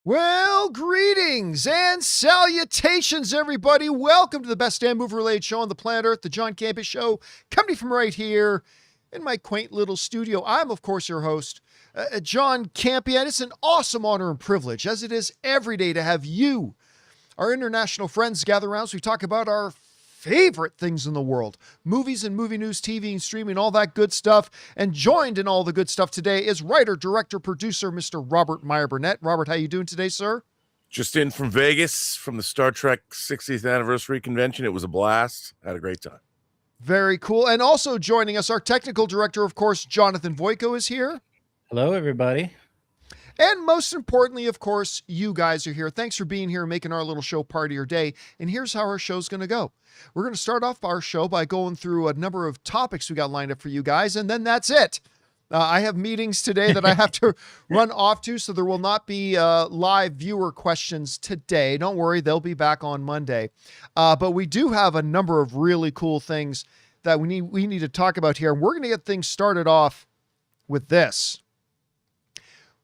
Well, greetings and salutations, everybody. Welcome to the best damn movie-related show on the planet Earth, the John Campea Show, coming from right here in my quaint little studio. I'm, of course, your host, John Campea, and it's an awesome honor and privilege, as it is every day, to have you, our international friends, gather around as we talk about our favorite things in the world, movies and movie news, TV and streaming, all that good stuff. And joined in all the good stuff today is writer, director, producer, Mr. Robert Meyer Burnett. Robert, how you doing today, sir? Just in from Vegas from the Star Trek 60th anniversary convention. It was a blast. Had a great time. Very cool. And also joining us, our technical director, of course, Jonathan Voico is here. Hello, everybody. And most importantly, of course, you guys are here. Thanks for being here and making our little show part of your day. And here's how our show's going to go. We're going to start off our show by going through a number of topics we got lined up for you guys, and then that's it. I have meetings today that I have to run off to, so there will not be live viewer questions today. Don't worry, they'll be back on Monday. But we do have a number of really cool things that we need to talk about here. And we're going to get things started off with this.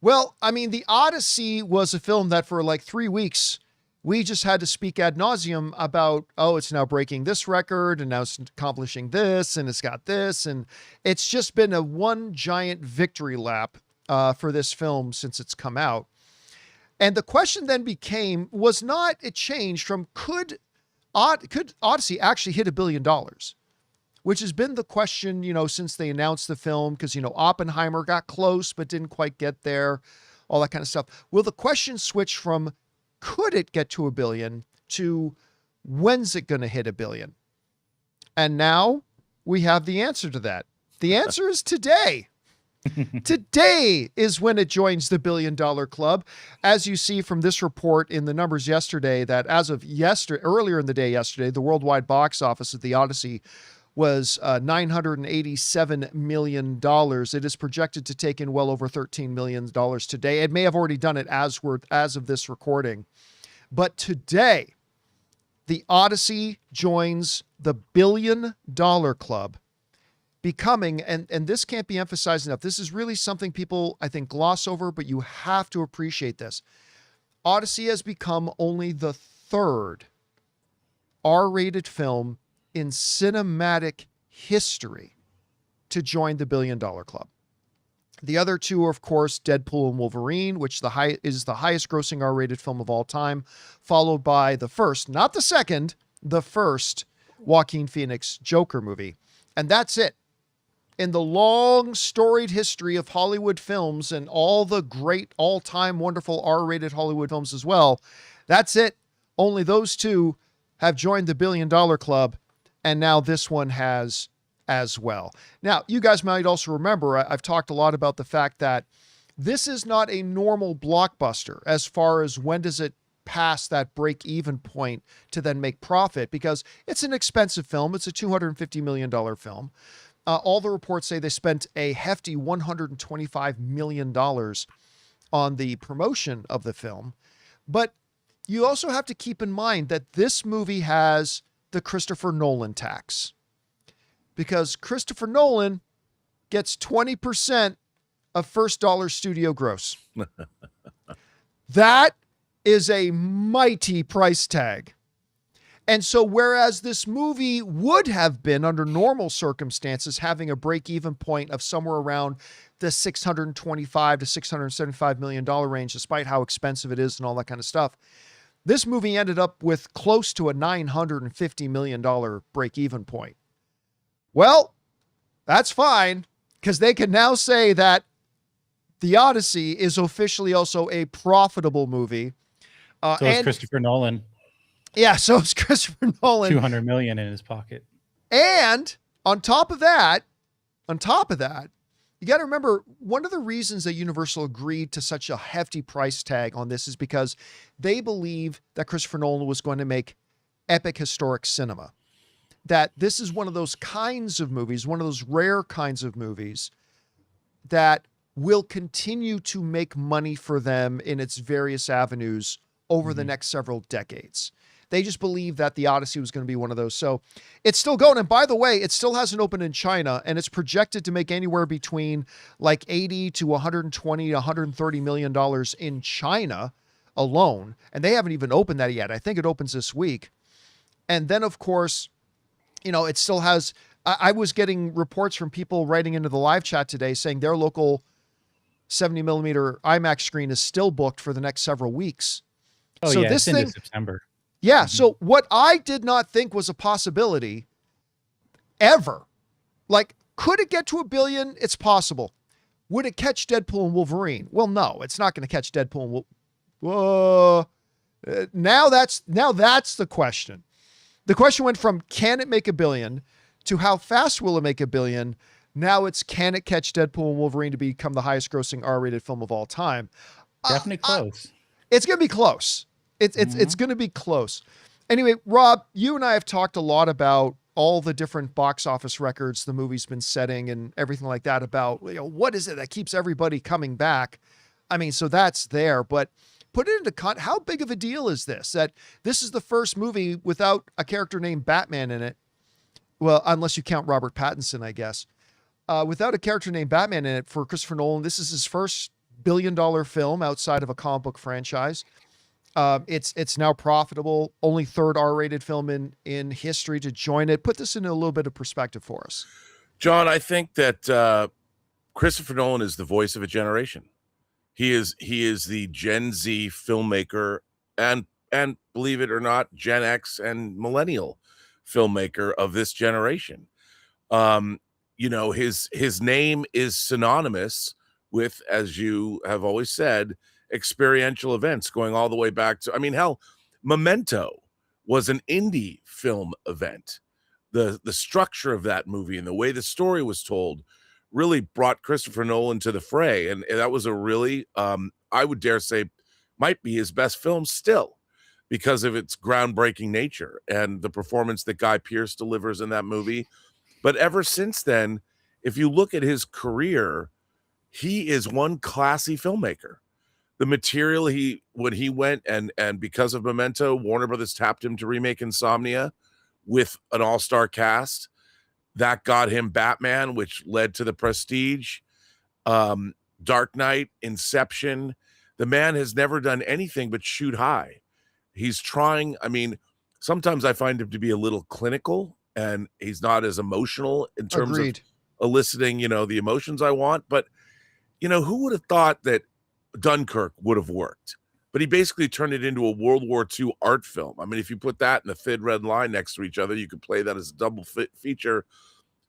Well, I mean, the Odyssey was a film that for like 3 weeks, we just had to speak ad nauseum about, oh, it's now breaking this record and now it's accomplishing this and it's got this. And it's just been a one giant victory lap for this film since it's come out. And the question then it changed from could Odyssey actually hit $1 billion? Which has been the question, since they announced the film, because, Oppenheimer got close, but didn't quite get there, all that kind of stuff. Will the question switch from could it get to $1 billion to when's it going to hit $1 billion? And now we have the answer to that. The answer is today. Today is when it joins the $1 billion club. As you see from this report in the numbers yesterday, that as of earlier in the day yesterday, the worldwide box office of the Odyssey was $987 million. It is projected to take in well over $13 million today. It may have already done it as of this recording. But today, the Odyssey joins the $1 billion club, becoming, and this can't be emphasized enough, this is really something people, I think, gloss over, but you have to appreciate this. Odyssey has become only the third R-rated film in cinematic history to join the $1 billion club. The other two are, of course, Deadpool and Wolverine, which is the highest grossing R-rated film of all time, followed by the first, not the second, the first Joaquin Phoenix Joker movie. And that's it. In the long storied history of Hollywood films and all the great all-time wonderful R-rated Hollywood films as well, that's it. Only those two have joined the $1 billion club. And now this one has as well. Now, you guys might also remember, I've talked a lot about the fact that this is not a normal blockbuster as far as when does it pass that break-even point to then make profit, because it's an expensive film. It's a $250 million film. All the reports say they spent a hefty $125 million on the promotion of the film. But you also have to keep in mind that this movie has the Christopher Nolan tax, because Christopher Nolan gets 20% of first dollar studio gross. That is a mighty price tag. And so whereas this movie would have been, under normal circumstances, having a break-even point of somewhere around the $625 to $675 million range, despite how expensive it is and all that kind of stuff, this movie ended up with close to a $950 million break-even point. Well, that's fine, because they can now say that the Odyssey is officially also a profitable movie. So is Christopher Nolan. Yeah, so is Christopher Nolan. $200 million in his pocket. And on top of that, you got to remember, one of the reasons that Universal agreed to such a hefty price tag on this is because they believe that Christopher Nolan was going to make epic historic cinema. That this is one of those kinds of movies, one of those rare kinds of movies that will continue to make money for them in its various avenues over the next several decades. They just believe that the Odyssey was going to be one of those. So it's still going. And by the way, it still hasn't opened in China, and it's projected to make anywhere between like 80 to 120 to $130 million in China alone. And they haven't even opened that yet. I think it opens this week. And then, of course, it still has, I was getting reports from people writing into the live chat today saying their local 70 millimeter IMAX screen is still booked for the next several weeks. Oh, so yeah, this it's thing, into September. yeah. So what I did not think was a possibility ever, like, could it get to 1 billion? It's possible. Would it catch Deadpool and Wolverine? Well, no, it's not going to catch Deadpool and Wolverine. Now that's the question. The question went from can it make 1 billion to how fast will it make 1 billion? Now it's can it catch Deadpool and Wolverine to become the highest grossing R-rated film of all time? Definitely close. It's going to be close. It's going to be close. Anyway, Rob, you and I have talked a lot about all the different box office records the movie's been setting and everything like that about, what is it that keeps everybody coming back? I mean, so that's there, but put it into how big of a deal is this? That this is the first movie without a character named Batman in it. Well, unless you count Robert Pattinson, I guess. Without a character named Batman in it for Christopher Nolan, this is his first billion-dollar film outside of a comic book franchise. It's now profitable, only third R-rated film in history to join it. Put this in a little bit of perspective for us. John, I think that Christopher Nolan is the voice of a generation. He is the Gen Z filmmaker and believe it or not, Gen X and millennial filmmaker of this generation. His name is synonymous with, as you have always said, experiential events going all the way back to, hell, Memento was an indie film event. The structure of that movie and the way the story was told really brought Christopher Nolan to the fray. And that was a really, I would dare say, might be his best film still because of its groundbreaking nature and the performance that Guy Pearce delivers in that movie. But ever since then, if you look at his career, he is one classy filmmaker. The material when he went and because of Memento, Warner Brothers tapped him to remake Insomnia with an all-star cast. That got him Batman, which led to The Prestige, Dark Knight, Inception. The man has never done anything but shoot high. He's trying. Sometimes I find him to be a little clinical and he's not as emotional in terms Agreed. of eliciting, the emotions I want. But, who would have thought that Dunkirk would have worked? But he basically turned it into a World War II art film. If you put that and the Thin Red Line next to each other, you could play that as a double feature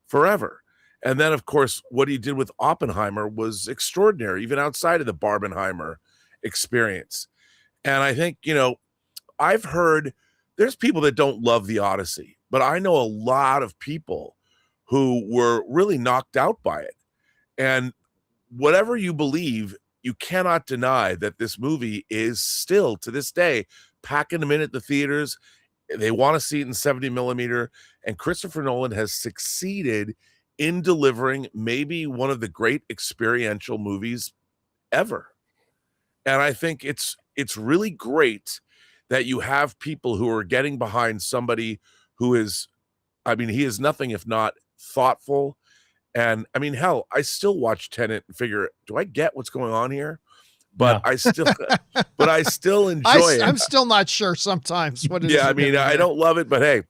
forever. And then, of course, what he did with Oppenheimer was extraordinary, even outside of the Barbenheimer experience. And I think, I've heard there's people that don't love the Odyssey, but I know a lot of people who were really knocked out by it. And whatever you believe, you cannot deny that this movie is still, to this day, packing them in at the theaters. They want to see it in 70 millimeter. And Christopher Nolan has succeeded in delivering maybe one of the great experiential movies ever. And I think it's really great that you have people who are getting behind somebody who is, he is nothing if not thoughtful. And hell, I still watch Tenet and figure, do I get what's going on here? But No. I still enjoy it. I'm still not sure sometimes what it is. Yeah, I don't love it, but hey,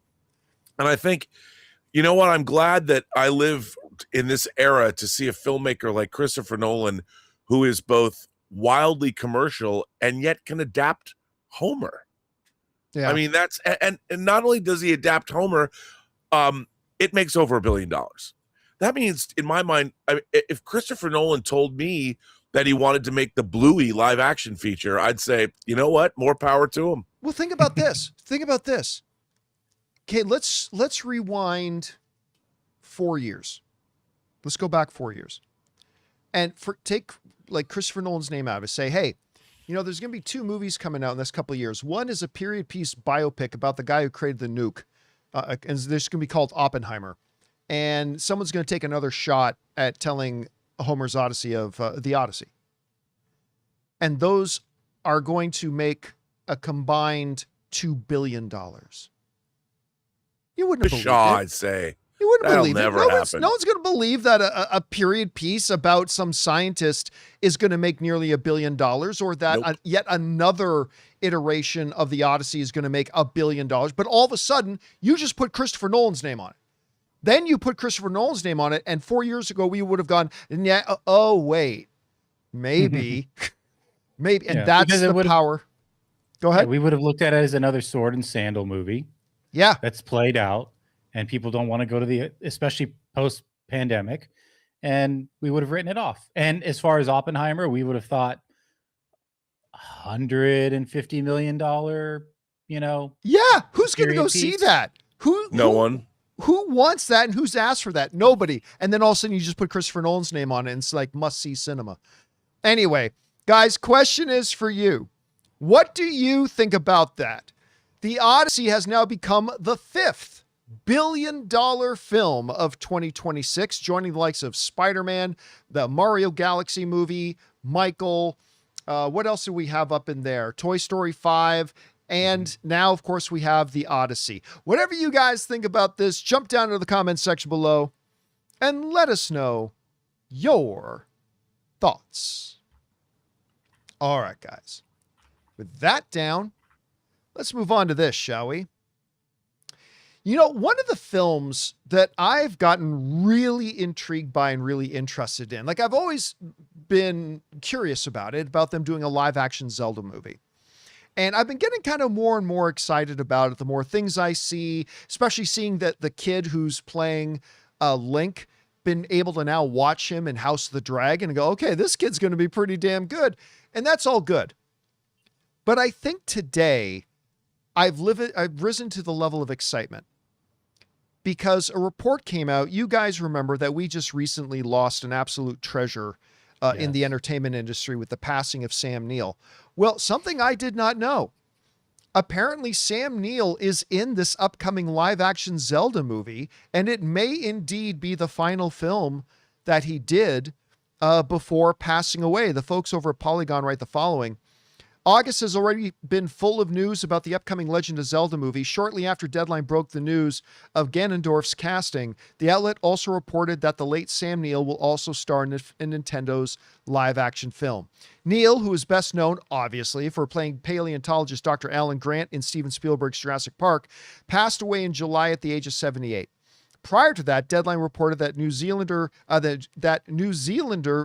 and I think, you know what? I'm glad that I live in this era to see a filmmaker like Christopher Nolan, who is both wildly commercial and yet can adapt Homer. Yeah. That's, and not only does he adapt Homer, it makes over $1 billion. That means, in my mind, if Christopher Nolan told me that he wanted to make the Bluey live action feature, I'd say, you know what? More power to him. Well, think about this. Okay, let's rewind 4 years. Let's go back 4 years. And take like Christopher Nolan's name out of it. Say, hey, there's going to be 2 movies coming out in this couple of years. One is a period piece biopic about the guy who created the nuke. And this is going to be called Oppenheimer. And someone's going to take another shot at telling Homer's Odyssey of the Odyssey. And those are going to make a combined $2 billion. You wouldn't have believed it. I'd say. You wouldn't That'll believe it. never No one's happen. going to believe that a period piece about some scientist is going to make nearly $1 billion, or that Nope. yet another iteration of the Odyssey is going to make $1 billion. But all of a sudden, you just put Christopher Nolan's name on it. Then you put Christopher Nolan's name on it, and 4 years ago we would have gone, yeah, oh wait, maybe, maybe, and that's the power. Go ahead. Yeah, we would have looked at it as another sword and sandal movie. Yeah, that's played out, and people don't want to go to the, especially post-pandemic, and we would have written it off. And as far as Oppenheimer, we would have thought $150 million, yeah. Who's going to go see that? No one. Who wants that, and who's asked for that? Nobody. And then all of a sudden you just put Christopher Nolan's name on it, and it's like must-see cinema. Anyway, guys, question is for you. What do you think about that? The Odyssey has now become the 5th billion-dollar film of 2026, joining the likes of Spider-Man, the Mario Galaxy movie, Michael. What else do we have up in there? Toy Story 5. And now, of course, we have the Odyssey. Whatever you guys think about this, jump down into the comments section below and let us know your thoughts. All right, guys. With that down, let's move on to this, shall we? You know, one of the films that I've gotten really intrigued by and really interested in, like I've always been curious about it, about them doing a live action Zelda movie. And I've been getting kind of more and more excited about it. The more things I see, especially seeing that the kid who's playing Link, been able to now watch him in House of the Dragon and go, okay, this kid's going to be pretty damn good. And that's all good. But I think today I've risen to the level of excitement because a report came out. You guys remember that we just recently lost an absolute treasure in the entertainment industry with the passing of Sam Neill. Well, something I did not know. Apparently, Sam Neill is in this upcoming live-action Zelda movie, and it may indeed be the final film that he did before passing away. The folks over at Polygon write the following. August has already been full of news about the upcoming Legend of Zelda movie. Shortly after Deadline broke the news of Ganondorf's casting, the outlet also reported that the late Sam Neill will also star in Nintendo's live-action film. Neill, who is best known, obviously, for playing paleontologist Dr. Alan Grant in Steven Spielberg's Jurassic Park, passed away in July at the age of 78. Prior to that, Deadline reported that New Zealander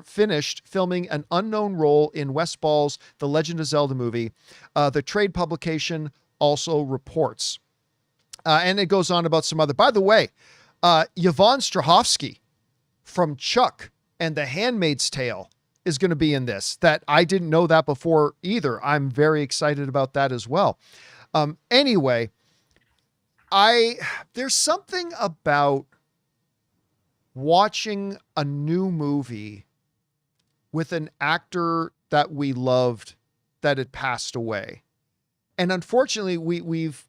finished filming an unknown role in Wes Ball's The Legend of Zelda movie. The trade publication also reports. And it goes on about some other. By the way, Yvonne Strahovski from Chuck and The Handmaid's Tale is going to be in this. That I didn't know that before either. I'm very excited about that as well. Anyway, there's something about watching a new movie with an actor that we loved that had passed away. And unfortunately, we've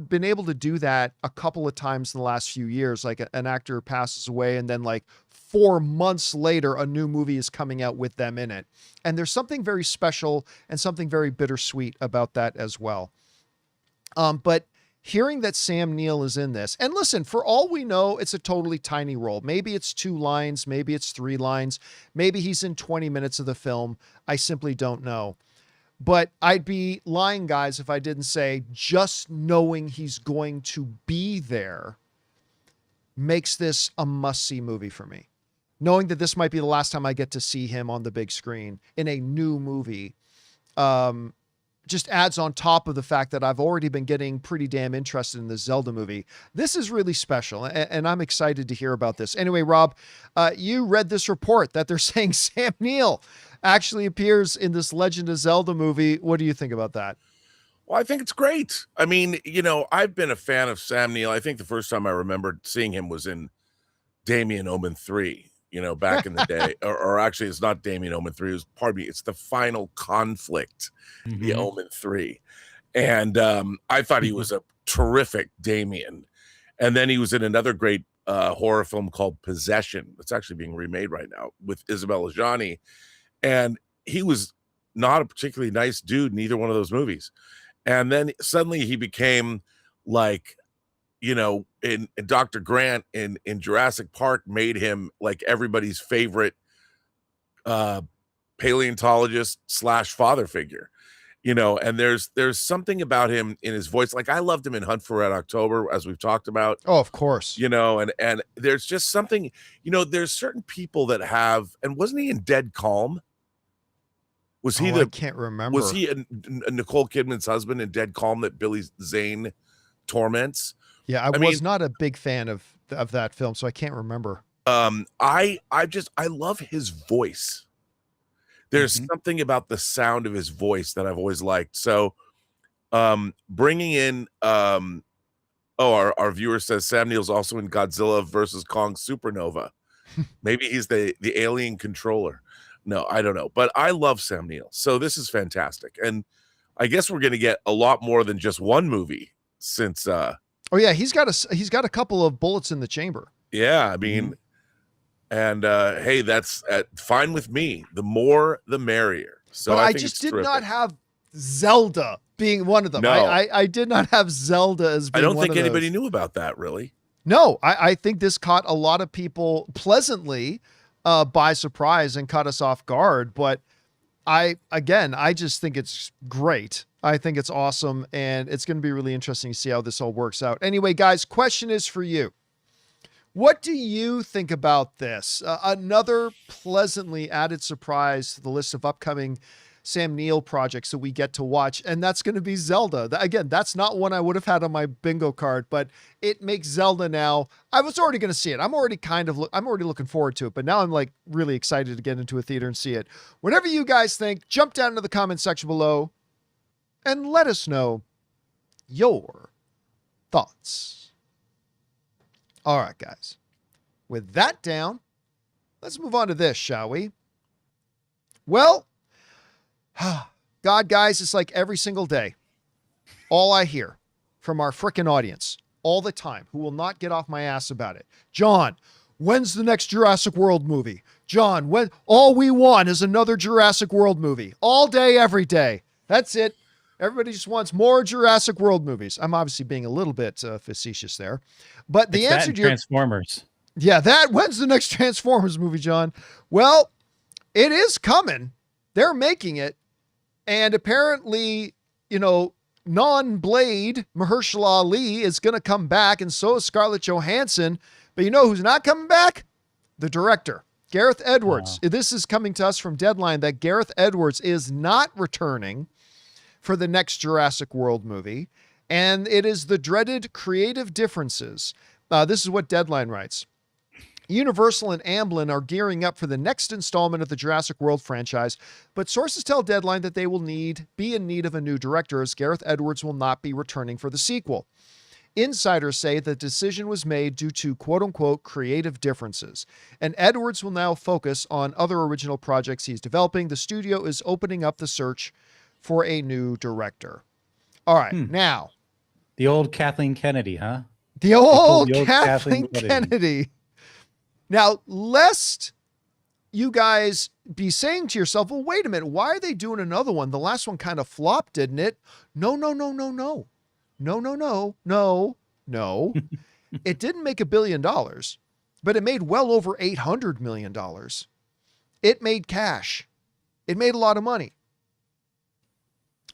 been able to do that a couple of times in the last few years. Like an actor passes away and then like 4 months later, a new movie is coming out with them in it. And there's something very special and something very bittersweet about that as well. But hearing that Sam Neill is in this, and listen, for all we know, it's a totally tiny role. Maybe it's 2 lines, maybe it's 3 lines, maybe he's in 20 minutes of the film. I simply don't know. But I'd be lying, guys, if I didn't say just knowing he's going to be there makes this a must-see movie for me. Knowing that this might be the last time I get to see him on the big screen in a new movie, just adds on top of the fact that I've already been getting pretty damn interested in the Zelda movie. This is really special, and I'm excited to hear about this. Anyway, Rob, you read this report that they're saying Sam Neill actually appears in this Legend of Zelda movie. What do you think about that? Well, I think it's great. I mean, you know, I've been a fan of Sam Neill. I think the first time I remembered seeing him was in Damien Omen 3, you know, back in the day. or actually, it's not Damien Omen 3. It was, pardon me, it's The Final Conflict, the Omen 3. And I thought he was a terrific Damien. And then he was in another great horror film called Possession. It's actually being remade right now with Isabelle Adjani. And he was not a particularly nice dude in either one of those movies. And then suddenly he became like, in Dr. Grant in Jurassic Park made him like everybody's favorite paleontologist / father figure. And there's something about him in his voice. Like I loved him in Hunt for Red October, as we've talked about. Oh, of course. And there's just something, there's certain people that have, and wasn't he in Dead Calm? Was he I can't remember. Was he Nicole Kidman's husband in Dead Calm that Billy Zane torments? Yeah, I was not a big fan of that film, so I can't remember. I love his voice. There's something about the sound of his voice that I've always liked. So, bringing in, our viewer says Sam Neill's also in Godzilla versus Kong Supernova. Maybe he's the alien controller. No, I don't know, but I love Sam Neill. So this is fantastic. And I guess we're going to get a lot more than just one movie since, oh yeah, he's got a couple of bullets in the chamber. Yeah. I mean, and hey, that's fine with me. The more, the merrier. So but I think just did not have Zelda being one of them. No. I did not have Zelda as being I don't one think of anybody those. knew about that, really. No, I think this caught a lot of people pleasantly by surprise and caught us off guard. But I just think it's great. I think it's awesome. And it's going to be really interesting to see how this all works out. Anyway, guys, question is for you. What do you think about this? Another pleasantly added surprise to the list of upcoming Sam Neill projects that we get to watch, and that's going to be Zelda. Again, that's not one I would have had on my bingo card, but it makes Zelda now. I was already going to see it. I'm already looking forward to it, but now I'm like really excited to get into a theater and see it. Whatever you guys think, jump down into the comment section below and let us know your thoughts. All right, guys. With that down, let's move on to this, shall we? Well, God, guys, it's like every single day. All I hear from our frickin' audience all the time, who will not get off my ass about it. John, when's the next Jurassic World movie? John, when all we want is another Jurassic World movie. All day, every day. That's it. Everybody just wants more Jurassic World movies. I'm obviously being a little bit facetious there. But the answer to your Transformers. Yeah, when's the next Transformers movie, John? Well, it is coming. They're making it. And apparently, non-Blade Mahershala Ali is going to come back, and so is Scarlett Johansson. But you know who's not coming back? The director, Gareth Edwards. Wow. This is coming to us from Deadline that Gareth Edwards is not returning for the next Jurassic World movie, and it is the dreaded creative differences. This is what Deadline writes. Universal and Amblin are gearing up for the next installment of the Jurassic World franchise, but sources tell Deadline that they will be in need of a new director, as Gareth Edwards will not be returning for the sequel. Insiders say the decision was made due to quote-unquote creative differences, and Edwards will now focus on other original projects he's developing. The studio is opening up the search for a new director. All right, now. The old Kathleen Kennedy, huh? The old Kathleen Kennedy. Now, lest you guys be saying to yourself, well, wait a minute, why are they doing another one? The last one kind of flopped, didn't it? No. It didn't make $1 billion, but it made well over $800 million. It made cash. It made a lot of money.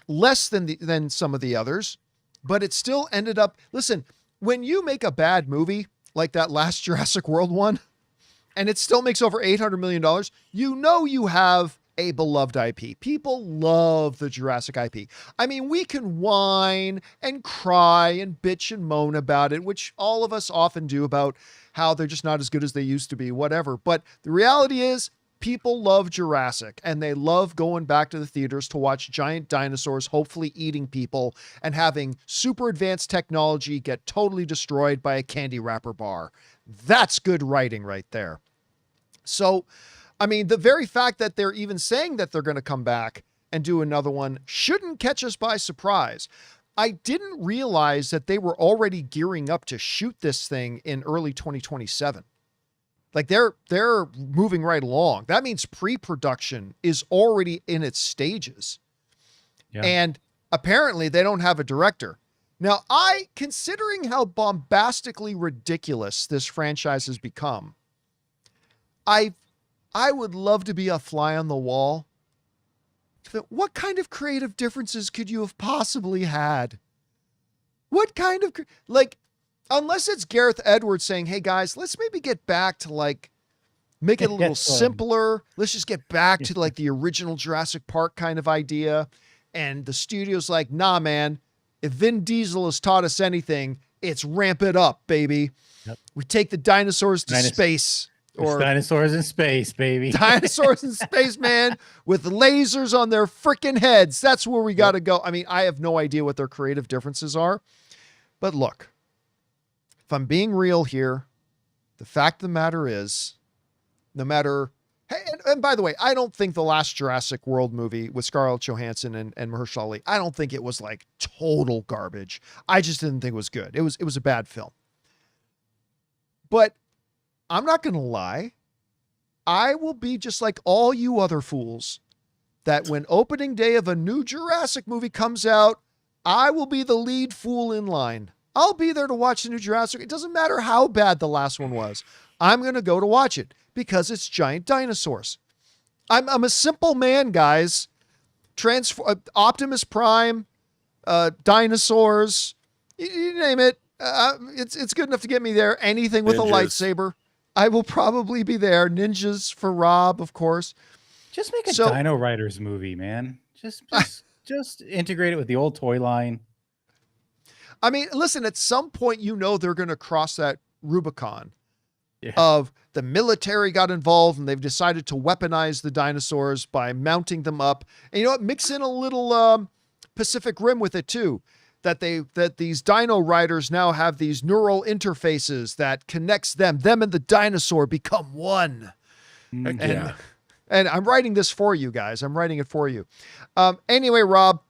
Less than some of the others, but it still ended up, listen, when you make a bad movie like that last Jurassic World one, and it still makes over $800 million, you have a beloved IP. People love the Jurassic IP. I mean, we can whine and cry and bitch and moan about it, which all of us often do, about how they're just not as good as they used to be, whatever. But the reality is, people love Jurassic, and they love going back to the theaters to watch giant dinosaurs hopefully eating people and having super advanced technology get totally destroyed by a candy wrapper bar. That's good writing right there. So, I mean, the very fact that they're even saying that they're going to come back and do another one shouldn't catch us by surprise. I didn't realize that they were already gearing up to shoot this thing in early 2027. Like they're moving right along. That means pre-production is already in its stages. Yeah. And apparently they don't have a director. Now, considering how bombastically ridiculous this franchise has become, I would love to be a fly on the wall. What kind of creative differences could you have possibly had? What kind of, like, unless it's Gareth Edwards saying, hey guys, let's maybe get back to like, make it a little simpler. Let's just get back to like the original Jurassic Park kind of idea. And the studio's like, nah, man, if Vin Diesel has taught us anything, it's ramp it up, baby. Yep. We take the dinosaurs to space. Or dinosaurs in space, baby. Dinosaurs in space, man, with lasers on their freaking heads. That's where we got to go. I mean, I have no idea what their creative differences are. But look, if I'm being real here, the fact of the matter is, no matter... Hey, and by the way, I don't think the last Jurassic World movie with Scarlett Johansson and Mahershala Ali, I don't think it was like total garbage. I just didn't think it was good. It was a bad film. But I'm not going to lie. I will be just like all you other fools that when opening day of a new Jurassic movie comes out, I will be the lead fool in line. I'll be there to watch the new Jurassic. It doesn't matter how bad the last one was. I'm going to go to watch it because it's giant dinosaurs. I'm a simple man, guys. Optimus Prime, dinosaurs, you name it. It's good enough to get me there. Anything with a lightsaber, I will probably be there. Ninjas for Rob, of course. Just make a Dino Riders movie, man. Just integrate it with the old toy line. I mean, listen, at some point, they're going to cross that Rubicon of the military got involved and they've decided to weaponize the dinosaurs by mounting them up. And you know what? Mix in a little Pacific Rim with it too. That these dino riders now have these neural interfaces that connects them and the dinosaur become one. And I'm writing this for you guys. I'm writing it for you. Anyway, Rob,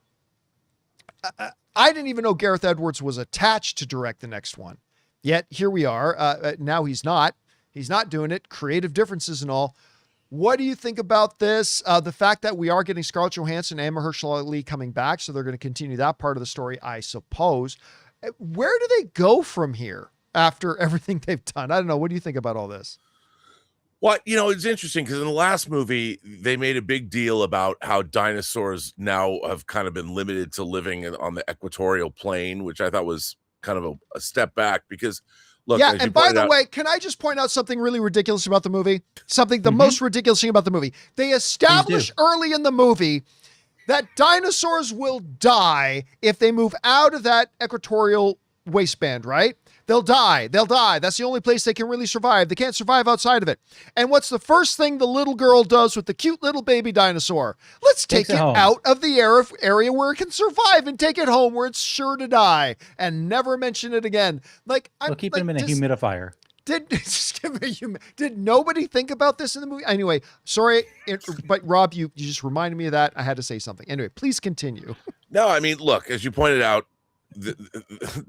I didn't even know Gareth Edwards was attached to direct the next one. Yet here we are. Now he's not doing it. Creative differences and all. What do you think about this? The fact that we are getting Scarlett Johansson and Mahershala Ali coming back, so they're going to continue that part of the story, I suppose. Where do they go from here after everything they've done? I don't know. What do you think about all this? Well, it's interesting because in the last movie, they made a big deal about how dinosaurs now have kind of been limited to living on the equatorial plane, which I thought was kind of a step back because... Look, yeah, and by the way, can I just point out something really ridiculous about the movie? The most ridiculous thing about the movie. They establish early in the movie that dinosaurs will die if they move out of that equatorial waistband, right? They'll die. That's the only place they can really survive. They can't survive outside of it. And what's the first thing the little girl does with the cute little baby dinosaur? Let's take it out of the area where it can survive and take it home where it's sure to die and never mention it again. We'll keep him in a humidifier. Did nobody think about this in the movie? Anyway, sorry, but Rob, you just reminded me of that. I had to say something. Anyway, please continue. No, I mean, look, as you pointed out,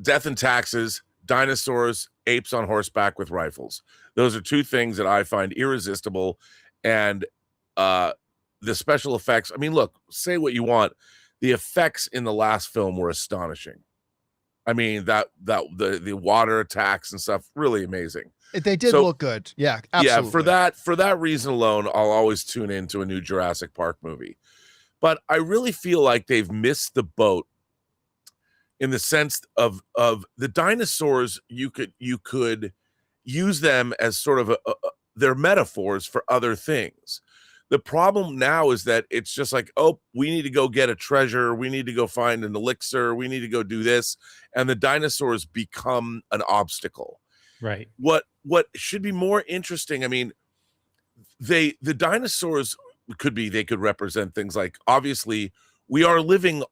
death and taxes, dinosaurs, apes on horseback with rifles. Those are two things that I find irresistible. And the special effects, I mean, look, say what you want. The effects in the last film were astonishing. I mean, the water attacks and stuff, really amazing. They did look good. Yeah, absolutely. Yeah, for that reason alone, I'll always tune into a new Jurassic Park movie. But I really feel like they've missed the boat in the sense of the dinosaurs. You could use them as sort of they're metaphors for other things. The problem now is that it's just like, oh, we need to go get a treasure. We need to go find an elixir. We need to go do this. And the dinosaurs become an obstacle. Right. What should be more interesting, I mean, the dinosaurs they could represent things like, obviously, we are living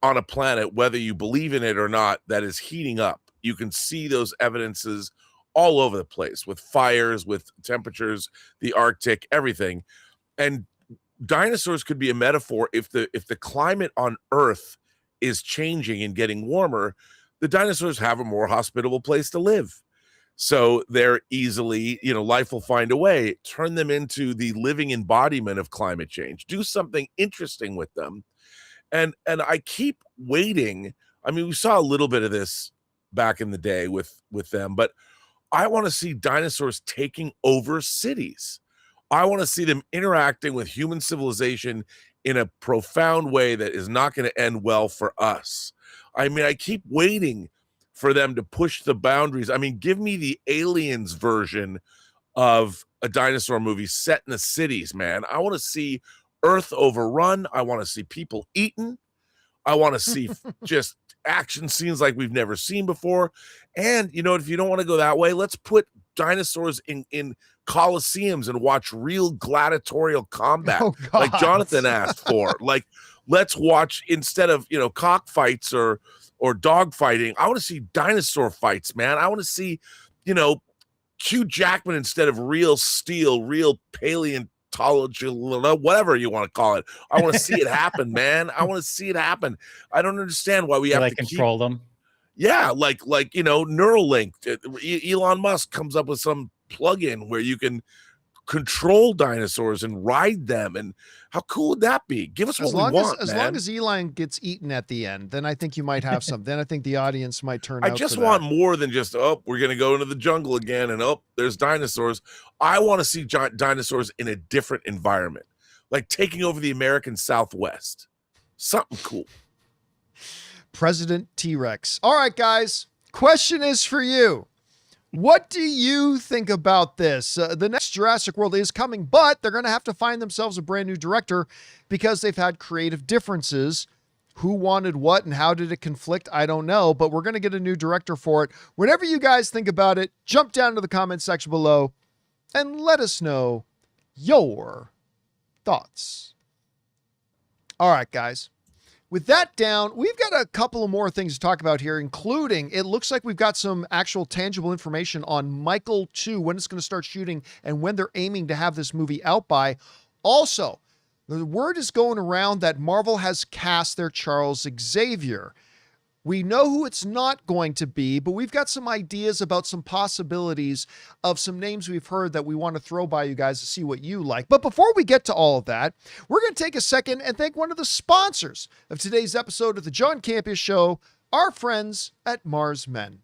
on a planet, whether you believe in it or not, that is heating up. You can see those evidences all over the place with fires, with temperatures, the Arctic, everything. And dinosaurs could be a metaphor. If the climate on Earth is changing and getting warmer, the dinosaurs have a more hospitable place to live. So they're easily, life will find a way. Turn them into the living embodiment of climate change. Do something interesting with them. And I keep waiting. I mean, we saw a little bit of this back in the day with them, but I want to see dinosaurs taking over cities. I want to see them interacting with human civilization in a profound way that is not going to end well for us. I mean, I keep waiting for them to push the boundaries. I mean, give me the Aliens version of a dinosaur movie set in the cities, man. I want to see Earth overrun. I want to see people eaten. I want to see just action scenes like we've never seen before. And, you know, if you don't want to go that way, let's put dinosaurs in coliseums and watch real gladiatorial combat, like Jonathan asked for. Like, let's watch, instead of, you know, cockfights or dog fighting, I want to see dinosaur fights, man. I want to see, you know, Hugh Jackman instead of real steel, real paleontology, whatever you want to call it. I want to see it happen, man. I want to see it happen. I don't understand why we have to control them. Yeah, like you know, Neuralink. Elon Musk comes up with some plug-in where you can control dinosaurs and ride them, and how cool would that be? Give us what we want, as long as Elon gets eaten at the end, then I think you might have some. Then I think the audience might turn out. I just want more than just, oh, we're gonna go into the jungle again, and oh, there's dinosaurs. I want to see dinosaurs in a different environment, like taking over the American Southwest. Something cool. President T-Rex. All right, guys. Question is for you. What do you think about this? The next Jurassic World is coming, but they're going to have to find themselves a brand new director because they've had creative differences. Who wanted what and how did it conflict? I don't know, but we're going to get a new director for it. Whatever you guys think about it, jump down to the comment section below and let us know your thoughts. All right, guys. With that down, we've got a couple of more things to talk about here, including it looks like we've got some actual tangible information on Michael 2, when it's going to start shooting and when they're aiming to have this movie out by. Also, the word is going around that Marvel has cast their Charles Xavier. We know who it's not going to be, but we've got some ideas about some possibilities of some names we've heard that we want to throw by you guys to see what you like. But before we get to all of that, we're going to take a second and thank one of the sponsors of today's episode of the John Campea Show, our friends at Mars Men.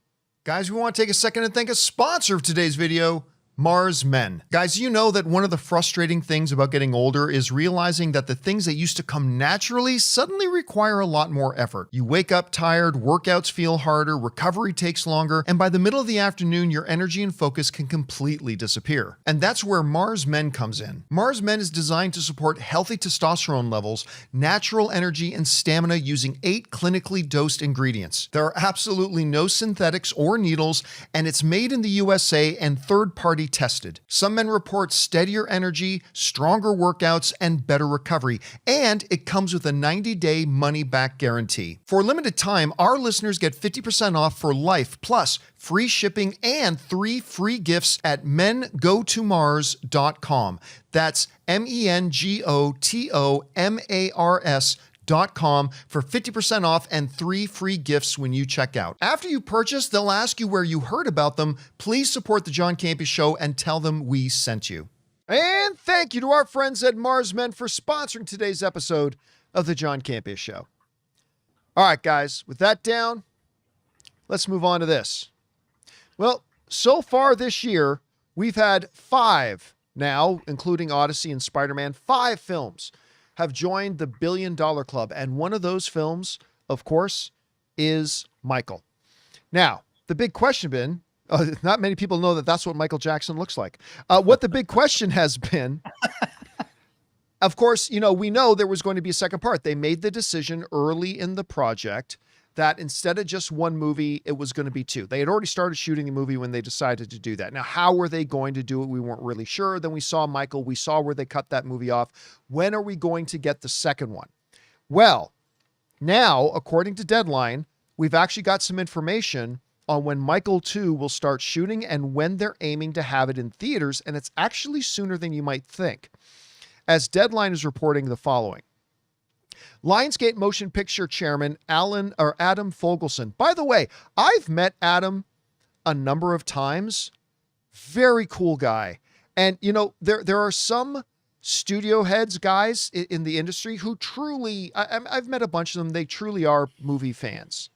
Guys, we want to take a second and thank a sponsor of today's video, Mars Men. Guys, you know that one of the frustrating things about getting older is realizing that the things that used to come naturally suddenly require a lot more effort. You wake up tired, workouts feel harder, recovery takes longer, and by the middle of the afternoon, your energy and focus can completely disappear. And that's where Mars Men comes in. Mars Men is designed to support healthy testosterone levels, natural energy, and stamina using 8 clinically dosed ingredients. There are absolutely no synthetics or needles, and it's made in the USA and third-party tested. Some men report steadier energy, stronger workouts, and better recovery, and it comes with a 90-day money-back guarantee. For a limited time, our listeners get 50% off for life, plus free shipping and 3 free gifts at mengotomars.com. That's mengotomars.com for 50% off and 3 free gifts when you check out. After you purchase, they'll ask you where you heard about them. Please support the John Campea Show and tell them we sent you. And thank you to our friends at Mars Men for sponsoring today's episode of the John Campea Show. All right, guys, with that down, let's move on to this. Well, so far this year, we've had 5 now, including Odyssey and Spider-Man, 5 films have joined the $1 billion club. And one of those films, of course, is Michael. Now, the big question been, not many people know that that's what Michael Jackson looks like. What the big question has been, of course, you know, we know there was going to be a second part. They made the decision early in the project that instead of just 1 movie, it was going to be 2. They had already started shooting the movie when they decided to do that. Now, how were they going to do it? We weren't really sure. Then we saw Michael. We saw where they cut that movie off. When are we going to get the second one? Well, now, according to Deadline, we've actually got some information on when Michael 2 will start shooting and when they're aiming to have it in theaters, and it's actually sooner than you might think. As Deadline is reporting the following. Lionsgate Motion Picture Chairman Adam Fogelson. By the way, I've met Adam a number of times. Very cool guy. And, you know, there are some studio heads, guys in the industry who truly, I've met a bunch of them. They truly are movie fans.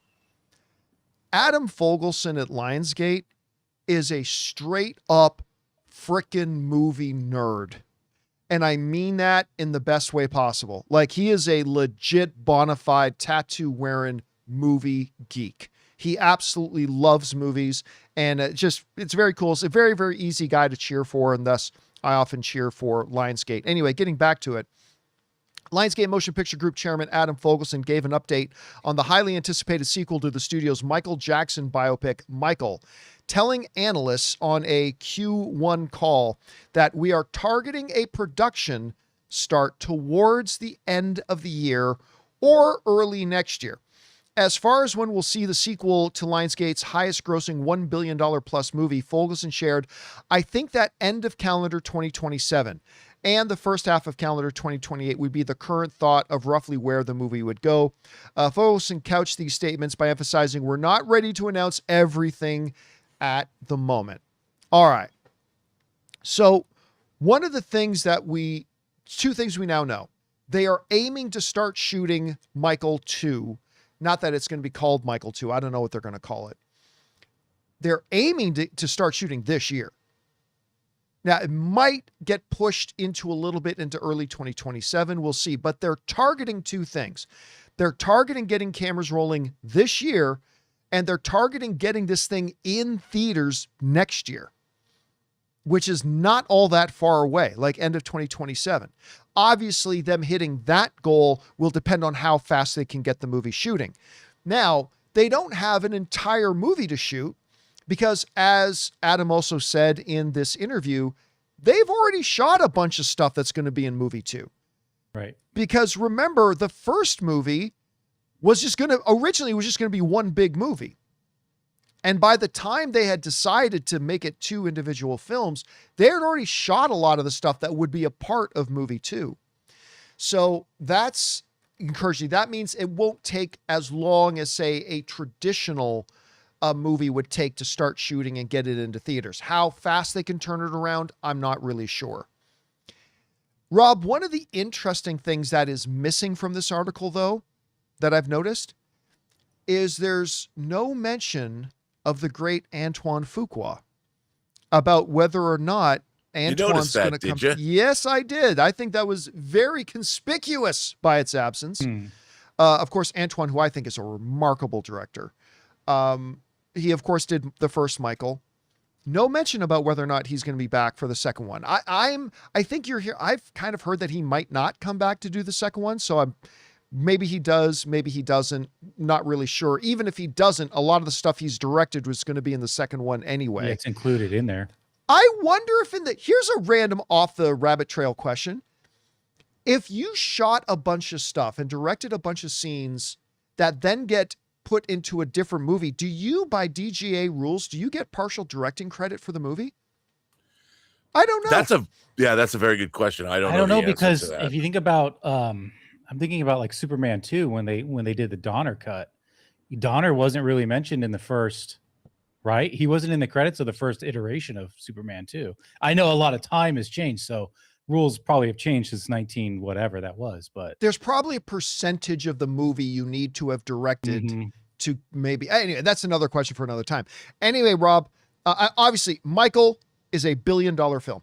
Adam Fogelson at Lionsgate is a straight up frickin' movie nerd. And I mean that in the best way possible. Like, he is a legit bona fide tattoo wearing movie geek. He absolutely loves movies, and it's very cool. It's a very, very easy guy to cheer for, and thus I often cheer for Lionsgate. Anyway, getting back to it. Lionsgate Motion Picture Group Chairman Adam Fogelson gave an update on the highly anticipated sequel to the studio's Michael Jackson biopic, Michael, telling analysts on a Q1 call that we are targeting a production start towards the end of the year or early next year. As far as when we'll see the sequel to Lionsgate's highest grossing $1 billion plus movie, Fogelson shared, I think that end of calendar 2027 and the first half of calendar 2028 would be the current thought of roughly where the movie would go. Fogelson couched these statements by emphasizing we're not ready to announce everything at the moment. All right. So one of the things two things we now know, they are aiming to start shooting Michael 2. Not that it's going to be called Michael 2. I don't know what they're going to call it. They're aiming to start shooting this year. Now, it might get pushed into a little bit into early 2027. We'll see. But they're targeting two things. They're targeting getting cameras rolling this year, and they're targeting getting this thing in theaters next year, which is not all that far away, like end of 2027. Obviously, them hitting that goal will depend on how fast they can get the movie shooting. Now, they don't have an entire movie to shoot because, as Adam also said in this interview, they've already shot a bunch of stuff that's going to be in movie 2. Right. Because remember, the first movie was just going to be one big movie. And by the time they had decided to make it 2 individual films, they had already shot a lot of the stuff that would be a part of movie 2. So that's encouraging. That means it won't take as long as, say, a traditional movie would take to start shooting and get it into theaters. How fast they can turn it around, I'm not really sure. Rob, one of the interesting things that is missing from this article, though, that I've noticed, is there's no mention of the great Antoine Fuqua about whether or not Antoine's going to come. You? Yes, I did. I think that was very conspicuous by its absence. Of course, Antoine, who I think is a remarkable director. He, of course, did the first Michael. No mention about whether or not he's going to be back for the second one. I think you're here. I've kind of heard that he might not come back to do the second one. So maybe he does, maybe he doesn't. Not really sure. Even if he doesn't, a lot of the stuff he's directed was going to be in the second one anyway. Yeah, it's included in there. I wonder if here's a random off the rabbit trail question. If you shot a bunch of stuff and directed a bunch of scenes that then get put into a different movie, do you, by DGA rules, do you get partial directing credit for the movie? I don't know. That's a very good question. I don't know because if you think about, I'm thinking about like Superman 2 when they did the Donner cut. Donner wasn't really mentioned in the first, right? He wasn't in the credits of the first iteration of Superman 2. I know a lot of time has changed, so rules probably have changed since 19 whatever that was, but there's probably a percentage of the movie you need to have directed to maybe. Anyway, that's another question for another time. Anyway, Rob, obviously Michael is a $1 billion film.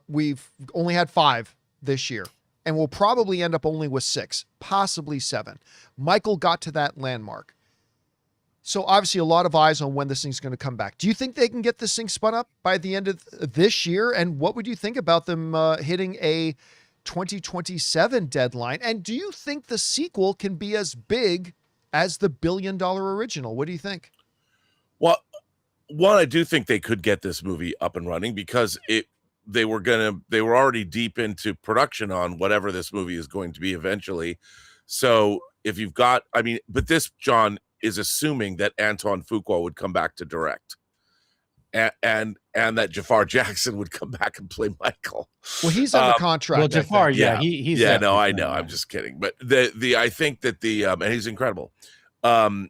We've only had 5 this year, and we'll probably end up only with 6, possibly 7. Michael got to that landmark. So obviously a lot of eyes on when this thing's going to come back. Do you think they can get this thing spun up by the end of this year? And what would you think about them hitting a 2027 deadline? And do you think the sequel can be as big as the $1 billion original? What do you think? Well, one, I do think they could get this movie up and running because they were already deep into production on whatever this movie is going to be eventually. So if you've got, but this, John, is assuming that Antoine Fuqua would come back to direct, and that Jafar Jackson would come back and play Michael. Well, he's under contract. Well, Jafar, he's no, I know. I'm just kidding, but I think that and he's incredible. I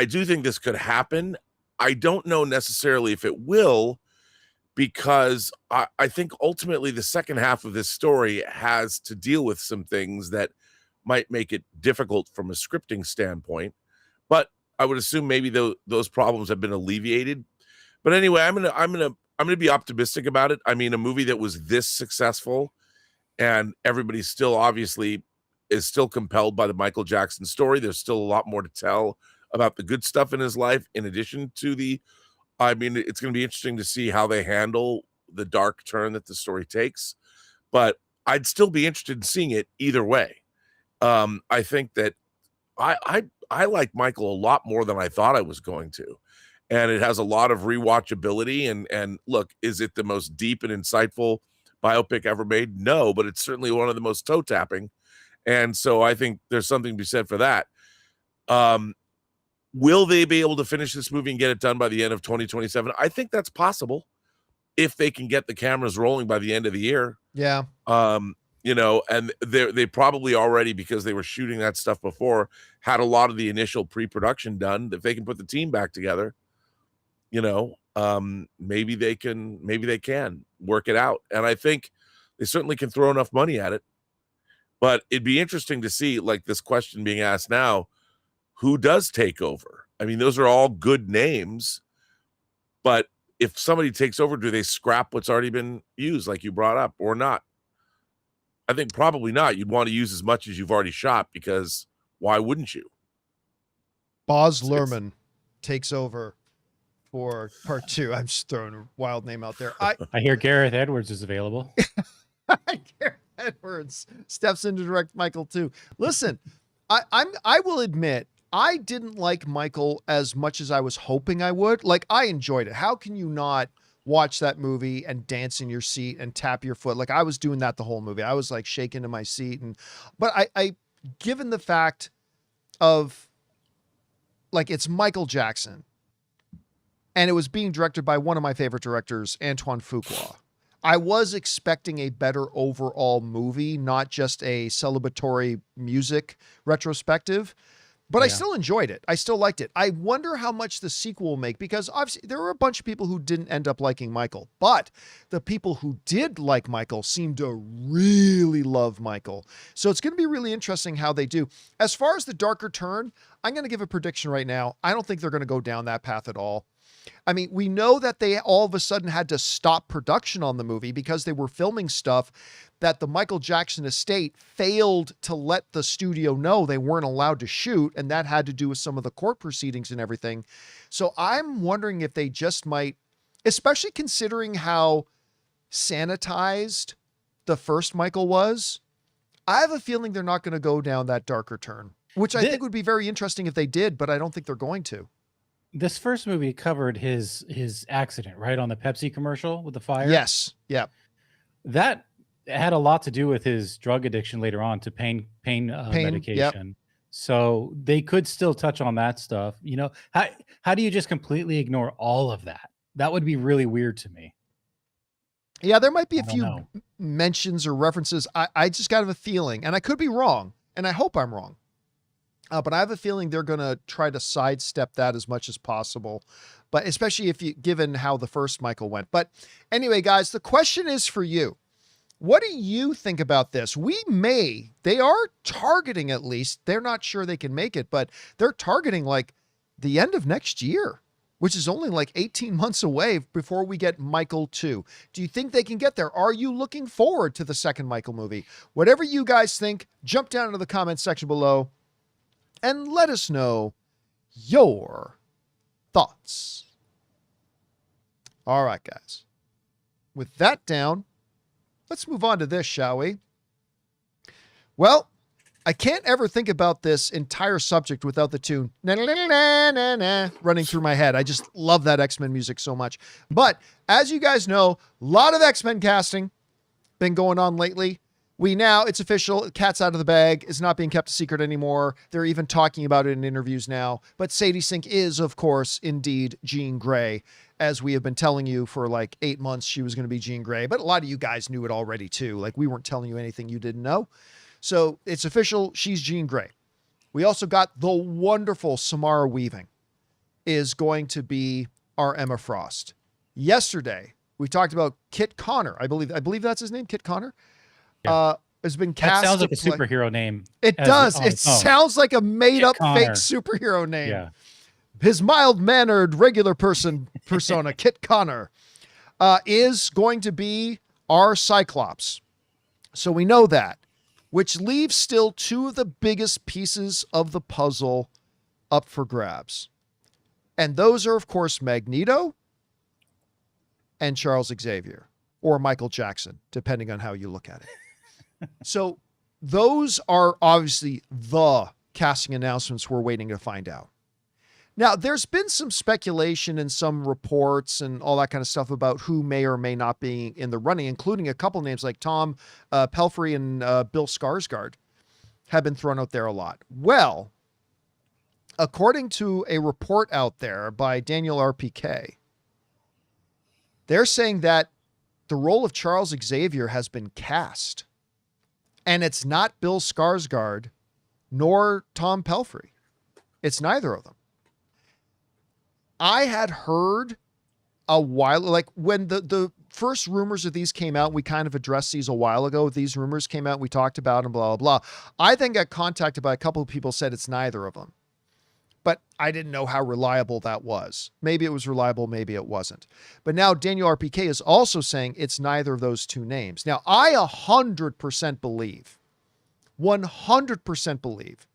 do think this could happen. I don't know necessarily if it will, because I think ultimately the second half of this story has to deal with some things that might make it difficult from a scripting standpoint. but I would assume maybe those problems have been alleviated. But anyway, I'm gonna be optimistic about it. I mean, a movie that was this successful and everybody still obviously is still compelled by the Michael Jackson story. There's still a lot more to tell about the good stuff in his life in addition to the I mean, it's going to be interesting to see how they handle the dark turn that the story takes, but I'd still be interested in seeing it either way. I think that I like Michael a lot more than I thought I was going to, and it has a lot of rewatchability. And look, is it the most deep and insightful biopic ever made? No, but it's certainly one of the most toe tapping, and so I think there's something to be said for that. Um, Will they be able to finish this movie and get it done by the end of 2027? I think that's possible if they can get the cameras rolling by the end of the year. Yeah. And they probably already, because they were shooting that stuff before, had a lot of the initial pre-production done. If they can put the team back together, maybe they can work it out. And I think they certainly can throw enough money at it. But it'd be interesting to see, like this question being asked now, who does take over? I mean, those are all good names, but if somebody takes over, do they scrap what's already been used, like you brought up, or not? I think probably not. You'd want to use as much as you've already shot, because why wouldn't you? Boz Luhrmann takes over for part 2. I'm just throwing a wild name out there. I hear Gareth Edwards is available. Gareth Edwards steps in to direct Michael too. Listen, I will admit, I didn't like Michael as much as I was hoping I would. Like, I enjoyed it. How can you not watch that movie and dance in your seat and tap your foot? Like, I was doing that the whole movie. I was like shaking in my seat. But I given the fact of, like, it's Michael Jackson and it was being directed by one of my favorite directors, Antoine Fuqua, I was expecting a better overall movie, not just a celebratory music retrospective. But I still enjoyed it. I still liked it. I wonder how much the sequel will make, because obviously there were a bunch of people who didn't end up liking Michael, but the people who did like Michael seemed to really love Michael. So it's going to be really interesting how they do. As far as the darker turn, I'm going to give a prediction right now. I don't think they're going to go down that path at all. I mean, we know that they all of a sudden had to stop production on the movie because they were filming stuff that the Michael Jackson estate failed to let the studio know they weren't allowed to shoot. And that had to do with some of the court proceedings and everything. So I'm wondering if they just might, especially considering how sanitized the first Michael was. I have a feeling they're not going to go down that darker turn, which I think would be very interesting if they did, but I don't think they're going to. This first movie covered his accident, right, on the Pepsi commercial with the fire. Yes. Yeah. That had a lot to do with his drug addiction later on to pain medication. Yep. So they could still touch on that stuff. How do you just completely ignore all of that? That would be really weird to me. Yeah, there might be a few mentions or references. I just got a feeling, and I could be wrong, and I hope I'm wrong. But I have a feeling they're going to try to sidestep that as much as possible, but especially given how the first Michael went. But anyway, guys, the question is for you. What do you think about this? They are targeting, at least, they're not sure they can make it, but they're targeting like the end of next year, which is only like 18 months away before we get Michael 2. Do you think they can get there? Are you looking forward to the second Michael movie? Whatever you guys think, jump down into the comments section below and let us know your thoughts. All right, guys. With that down, let's move on to this, shall we? Well, I can't ever think about this entire subject without the tune na, na, na, na, na, na, running through my head. I just love that X-Men music so much. But as you guys know, a lot of X-Men casting been going on lately. It's official. Cat's out of the bag. It's not being kept a secret anymore. They're even talking about it in interviews now. But Sadie Sink is, of course, indeed Jean Grey. As we have been telling you for like 8 months, she was going to be Jean Grey. But a lot of you guys knew it already too. Like, we weren't telling you anything you didn't know. So it's official. She's Jean Grey. We also got the wonderful Samara Weaving is going to be our Emma Frost. Yesterday, we talked about Kit Connor. I believe that's his name, Kit Connor. Yeah. has been That cast. sounds like to a play- superhero name. It as does. on It its own. sounds like a made up Kit fake Connor. superhero name. Yeah. His mild-mannered regular persona, Kit Connor, is going to be our Cyclops. So we know that, which leaves still two of the biggest pieces of the puzzle up for grabs. And those are, of course, Magneto and Charles Xavier, or Michael Jackson, depending on how you look at it. So those are obviously the casting announcements we're waiting to find out. Now, there's been some speculation and some reports and all that kind of stuff about who may or may not be in the running, including a couple names like Tom Pelphrey and Bill Skarsgård have been thrown out there a lot. Well, according to a report out there by Daniel RPK, they're saying that the role of Charles Xavier has been cast, and it's not Bill Skarsgård nor Tom Pelphrey. It's neither of them. I had heard a while, like when the first rumors of these came out, we kind of addressed these a while ago. These rumors came out, we talked about them, blah, blah, blah. I then got contacted by a couple of people said it's neither of them. But I didn't know how reliable that was. Maybe it was reliable, maybe it wasn't. But now Daniel RPK is also saying it's neither of those two names. Now, I 100% believe, 100% believe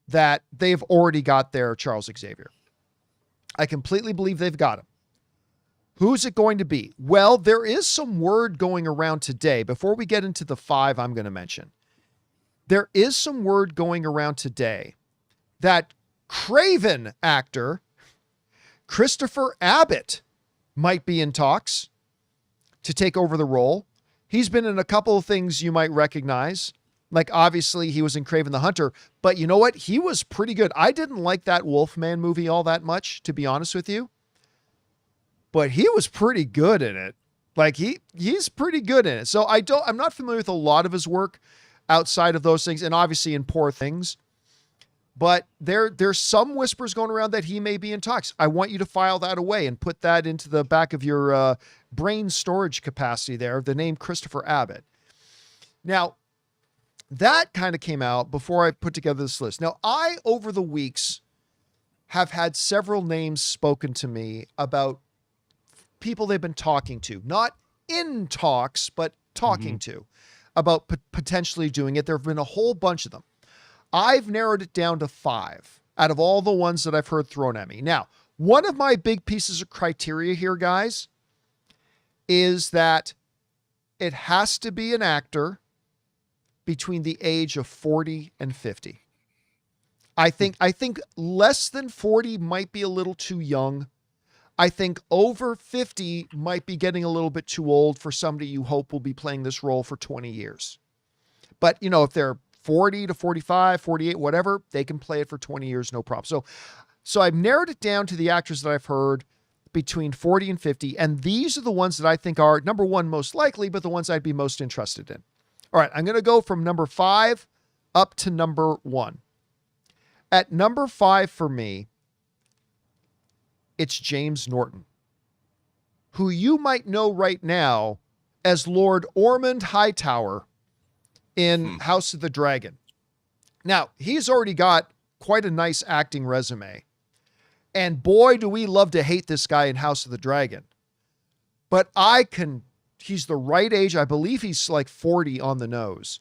that they've already got their Charles Xavier. I completely believe they've got him. Who's it going to be? Well, there is some word going around today. Before we get into the 5 I'm going to mention, there is some word going around today that Craven actor Christopher Abbott might be in talks to take over the role. He's been in a couple of things you might recognize. Like, obviously, he was in Kraven the Hunter, but you know what? He was pretty good. I didn't like that Wolfman movie all that much, to be honest with you. But he was pretty good in it. Like, he's pretty good in it. So I'm not familiar with a lot of his work outside of those things, and obviously in Poor Things. But there's some whispers going around that he may be in talks. I want you to file that away and put that into the back of your brain storage capacity there, the name Christopher Abbott. Now, that kind of came out before I put together this list. Now, I, over the weeks, have had several names spoken to me about people they've been talking to, not in talks, but talking to about potentially doing it. There have been a whole bunch of them. I've narrowed it down to 5 out of all the ones that I've heard thrown at me. Now, one of my big pieces of criteria here, guys, is that it has to be an actor between the age of 40 and 50. I think less than 40 might be a little too young. I think over 50 might be getting a little bit too old for somebody you hope will be playing this role for 20 years. But, you know, if they're 40 to 45, 48, whatever, they can play it for 20 years, no problem. So I've narrowed it down to the actors that I've heard between 40 and 50. And these are the ones that I think are, number one, most likely, but the ones I'd be most interested in. All right, I'm going to go from number 5 up to number 1. At number 5 for me, it's James Norton, who you might know right now as Lord Ormond Hightower in House of the Dragon. Now, he's already got quite a nice acting resume. And boy, do we love to hate this guy in House of the Dragon. But he's the right age. I believe he's like 40 on the nose.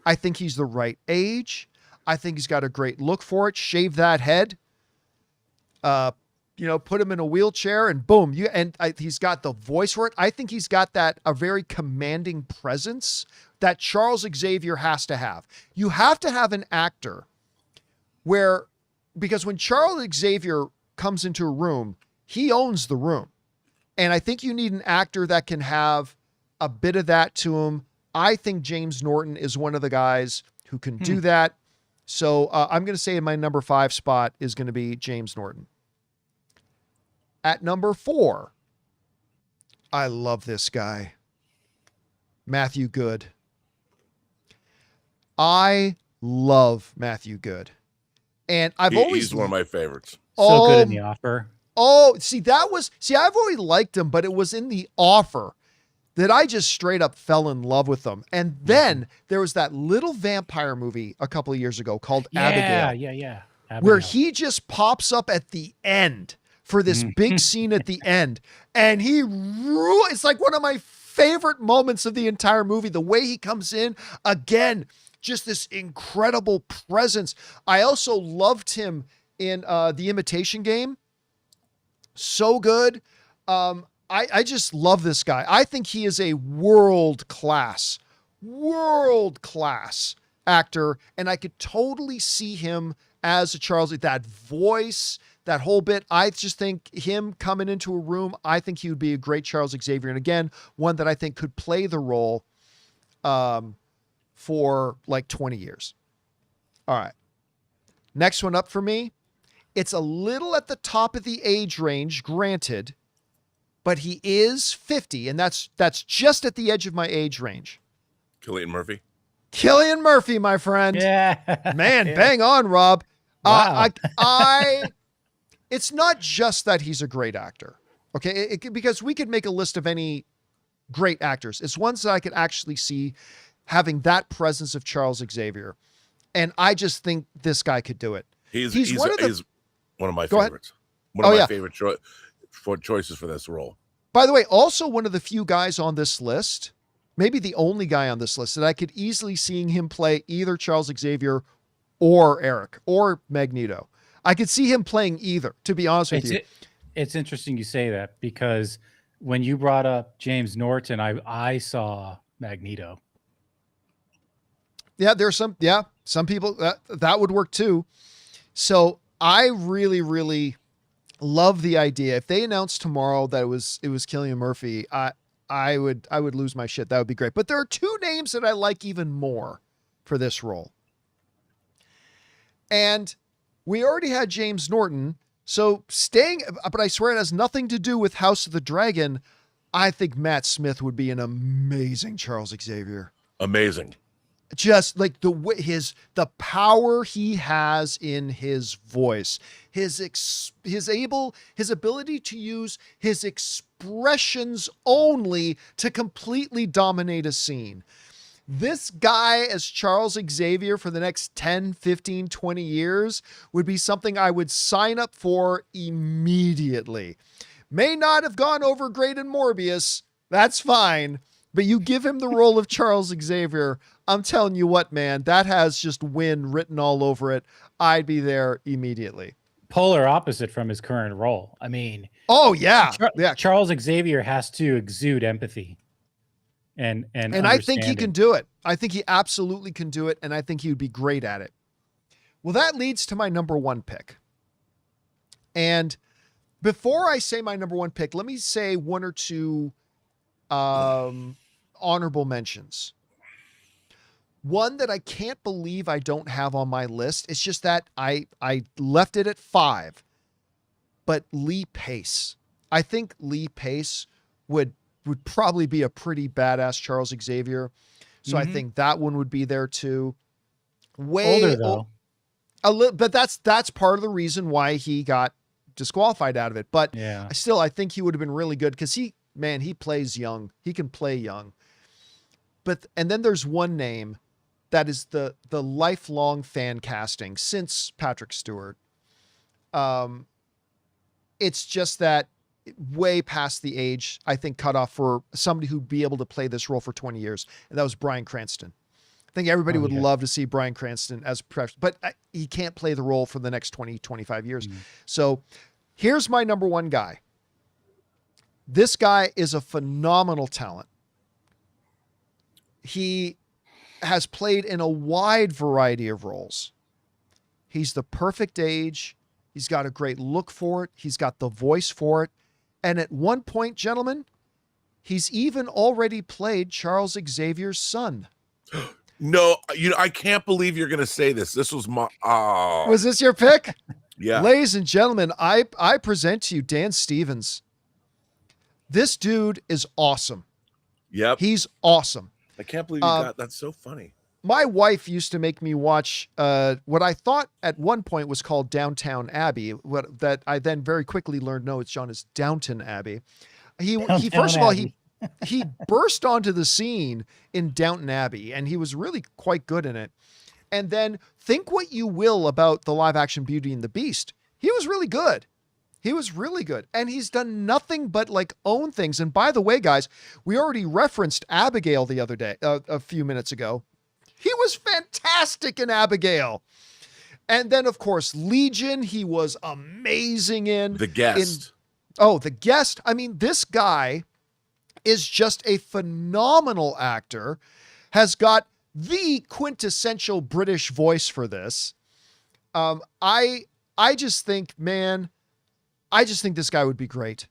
I think he's the right age. I think he's got a great look for it. Shave that head. Put him in a wheelchair and boom. He's got the voice for it. I think he's got a very commanding presence that Charles Xavier has to have. You have to have an actor because when Charles Xavier comes into a room, he owns the room. And I think you need an actor that can have a bit of that to him. I think James Norton is one of the guys who can do that. So I'm going to say my number 5 spot is going to be James Norton. At number 4, I love this guy, Matthew Good. I love Matthew Good. And he's one of my favorites. So good in The Offer. Oh, I've always liked him, but it was in The Offer that I just straight up fell in love with them. And then there was that little vampire movie a couple of years ago called Abigail, Yeah. where Abigail. he just pops up at the end for this big scene at the end. And it's like one of my favorite moments of the entire movie. The way he comes in again, just this incredible presence. I also loved him in The Imitation Game. So good. I just love this guy. I think he is a world-class actor. And I could totally see him as a Charles, that voice, that whole bit. I just think him coming into a room, I think he would be a great Charles Xavier. And again, one that I think could play the role for like 20 years. All right. Next one up for me. It's a little at the top of the age range, granted, but he is 50, and that's just at the edge of my age range. Cillian Murphy. Cillian Murphy, my friend. Yeah. Man, bang on, Rob. Wow. It's not just that he's a great actor, okay? Because we could make a list of any great actors. It's ones that I could actually see having that presence of Charles Xavier, and I just think this guy could do it. He's one of my Go ahead. favorites. One of my favorite choices for this role. By the way, also one of the few guys on this list, maybe the only guy on this list that I could easily seeing him play either Charles Xavier or Eric or Magneto. I could see him playing either, to be honest with you. It's interesting you say that, because when you brought up James Norton, I saw Magneto. Yeah, there's some people that would work too. So I really, really love the idea. If they announced tomorrow that it was Cillian Murphy, I would lose my shit. That would be great. But there are two names that I like even more for this role. And we already had James Norton. So but I swear it has nothing to do with House of the Dragon. I think Matt Smith would be an amazing Charles Xavier. Amazing. Just like the power he has in his voice, his ability to use his expressions only to completely dominate a scene. This guy as Charles Xavier for the next 10, 15, 20 years would be something I would sign up for immediately. May not have gone over great in Morbius. That's fine. But you give him the role of Charles Xavier, I'm telling you what, man, that has just win written all over it. I'd be there immediately. Polar opposite from his current role. I mean, oh yeah, Charles Xavier has to exude empathy, and I think he can do it. I think he absolutely can do it, and I think he would be great at it. Well, that leads to my number one pick. And before I say my number one pick, let me say one or two honorable mentions. One that I can't believe I don't have on my list. It's just that I left it at 5. But Lee Pace. I think Lee Pace would probably be a pretty badass Charles Xavier. So I think that one would be there too. Way older though. A little, but that's part of the reason why he got disqualified out of it. But yeah, I think he would have been really good because he plays young. He can play young. And then there's one name that is the lifelong fan casting since Patrick Stewart. It's just that way past the age, I think, cutoff for somebody who'd be able to play this role for 20 years. And that was Bryan Cranston. I think everybody would love to see Bryan Cranston as, but he can't play the role for the next 20, 25 years. So here's my number one guy. This guy is a phenomenal talent. He has played in a wide variety of roles. He's the perfect age. He's got a great look for it. He's got the voice for it. And at one point, gentlemen, he's even already played Charles Xavier's son. No, I can't believe you're going to say this. This was my... Oh. Was this your pick? Yeah. Ladies and gentlemen, I present to you Dan Stevens. This dude is awesome. Yep. He's awesome. I can't believe you got that's so funny. My wife used to make me watch what I thought at one point was called Downtown Abbey. That I then very quickly learned, no, it's Downton Abbey. He first of all, he burst onto the scene in Downton Abbey, and he was really quite good in it. And then think what you will about the live action Beauty and the Beast. He was really good. He was really good. And he's done nothing but like own things. And by the way, guys, we already referenced Abigail the other day, a few minutes ago. He was fantastic in Abigail. And then, of course, Legion, he was amazing in. The Guest. The Guest. I mean, this guy is just a phenomenal actor, has got the quintessential British voice for this. I just think, man, I just think this guy would be great.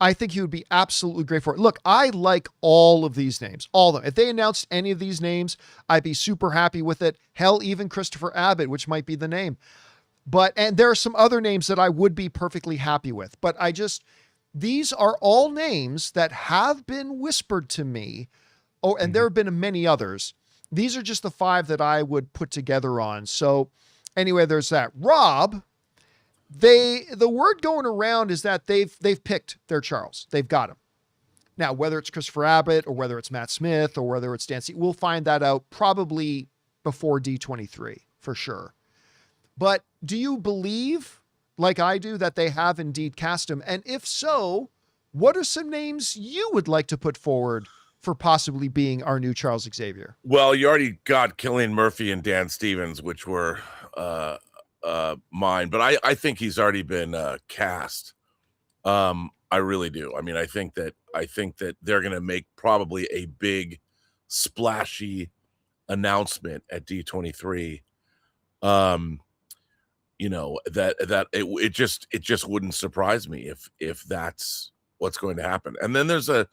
I think he would be absolutely great for it. Look, I like all of these names, all of them. If they announced any of these names, I'd be super happy with it. Hell, even Christopher Abbott, which might be the name. And there are some other names that I would be perfectly happy with. But these are all names that have been whispered to me. Oh, and there have been many others. These are just the 5 that I would put together on. So anyway, there's that. Rob, the word going around is that they've picked their Charles. They've got him. Now, whether it's Christopher Abbott or whether it's Matt Smith or whether it's Dancy, we'll find that out probably before D23 for sure. But do you believe, like I do, that they have indeed cast him? And if so, what are some names you would like to put forward for possibly being our new Charles Xavier? Well, you already got Cillian Murphy and Dan Stevens, which were mine, but I think he's already been cast. I really do. I mean, I think that they're going to make probably a big splashy announcement at D23. That it just wouldn't surprise me if that's what's going to happen. And then there's an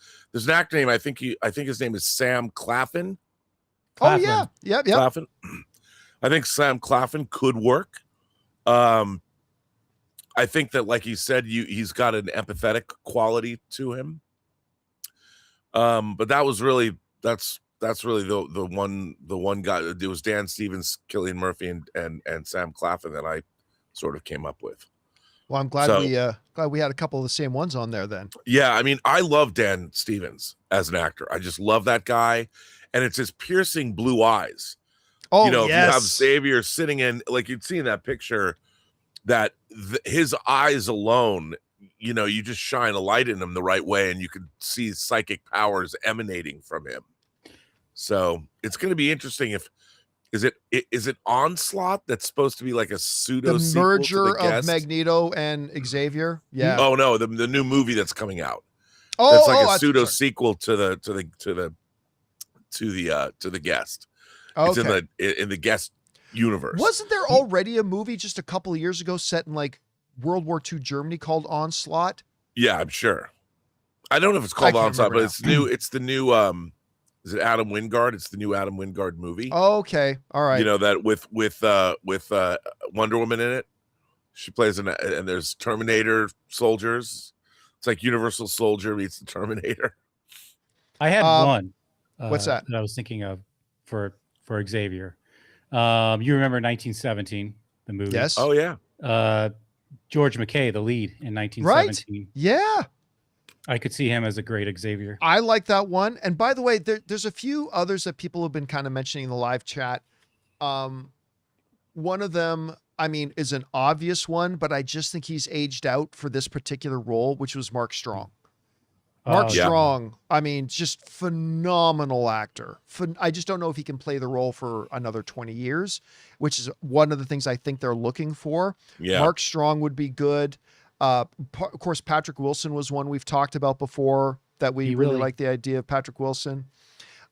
actor name, I think his name is Sam Claflin. Oh yeah. Yep. Claflin. I think Sam Claflin could work. I think that, like he said, he's got an empathetic quality to him. But that's really the one guy. It was Dan Stevens, Cillian Murphy, and Sam Claflin that I sort of came up with. Well, I'm glad we had a couple of the same ones on there then. Yeah, I mean, I love Dan Stevens as an actor. I just love that guy, and it's his piercing blue eyes. Oh, yes. If you have Xavier sitting in, like you'd see in that picture, that his eyes alone, you just shine a light in him the right way, and you can see psychic powers emanating from him. So it's going to be interesting. Is it Onslaught that's supposed to be like a pseudo the merger of Magneto and Xavier? Yeah. Oh no, the new movie that's coming out. Oh, that's like a pseudo sequel to the Guest. Okay. It's in the Guest universe. Wasn't there already a movie just a couple of years ago set in like World War II Germany called Onslaught? Yeah, I'm sure. I don't know if it's called Onslaught, but it's new. It's the new. Is it Adam Wingard? It's the new Adam Wingard movie. Okay, all right. That with Wonder Woman in it. She plays and there's Terminator soldiers. It's like Universal Soldier meets the Terminator. I had one. What's that? That I was thinking of for Xavier. You remember 1917, the movie? Yes. Oh yeah. George McKay, the lead in 1917. Right. Yeah. I could see him as a great Xavier. I like that one. And by the way, there's a few others that people have been kind of mentioning in the live chat. One of them, I mean, is an obvious one, but I just think he's aged out for this particular role, which was Mark Strong. Mark Strong, I mean, just phenomenal actor. I just don't know if he can play the role for another 20 years, which is one of the things I think they're looking for. Yeah. Mark Strong would be good. Of course, Patrick Wilson was one we've talked about before that we really like the idea of Patrick Wilson.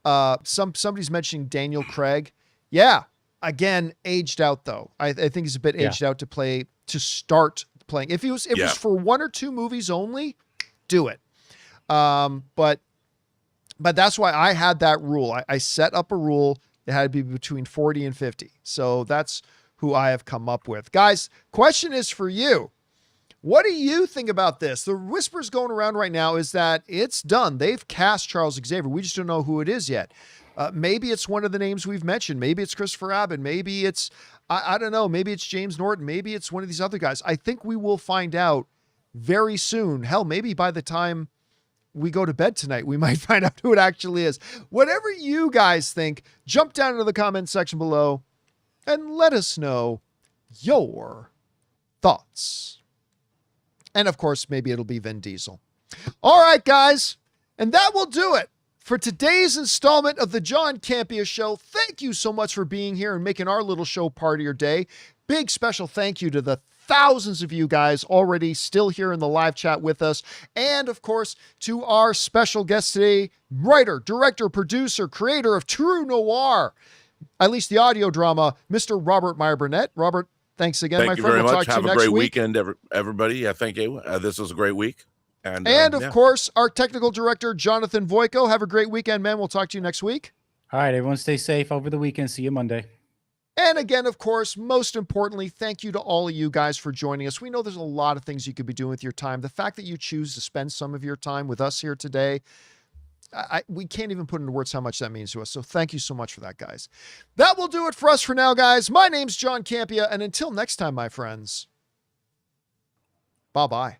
Somebody's mentioning Daniel Craig. Yeah. Again, aged out though. I think he's a bit aged out to start playing. If it was for 1 or 2 movies only, do it. But that's why I had that rule. I set up a rule. It had to be between 40 and 50. So that's who I have come up with. Guys, question is for you. What do you think about this? The whispers going around right now is that it's done. They've cast Charles Xavier. We just don't know who it is yet. Maybe it's one of the names we've mentioned. Maybe it's Christopher Abbott. Maybe it's, I don't know. Maybe it's James Norton. Maybe it's one of these other guys. I think we will find out very soon. Hell, maybe by the time we go to bed tonight, we might find out who it actually is. Whatever you guys think, jump down into the comment section below and let us know your thoughts. And of course, maybe it'll be Vin Diesel. All right, guys. And that will do it for today's installment of the John Campea Show. Thank you so much for being here and making our little show part of your day. Big special thank you to the thousands of you guys already still here in the live chat with us. And of course, to our special guest today, writer, director, producer, creator of True Noir, at least the audio drama, Mr. Robert Meyer Burnett. Robert, thanks again, my friend. Thank you very We'll much. talk to Have you a next great week. weekend, everybody. Yeah, thank you. This was a great week. And of course, our technical director, Jonathan Voico. Have a great weekend, man. We'll talk to you next week. All right, everyone stay safe over the weekend. See you Monday. And again, of course, most importantly, thank you to all of you guys for joining us. We know there's a lot of things you could be doing with your time. The fact that you choose to spend some of your time with us here today, we can't even put into words how much that means to us. So thank you so much for that, guys. That will do it for us for now, guys. My name's John Campea, and until next time, my friends, bye-bye.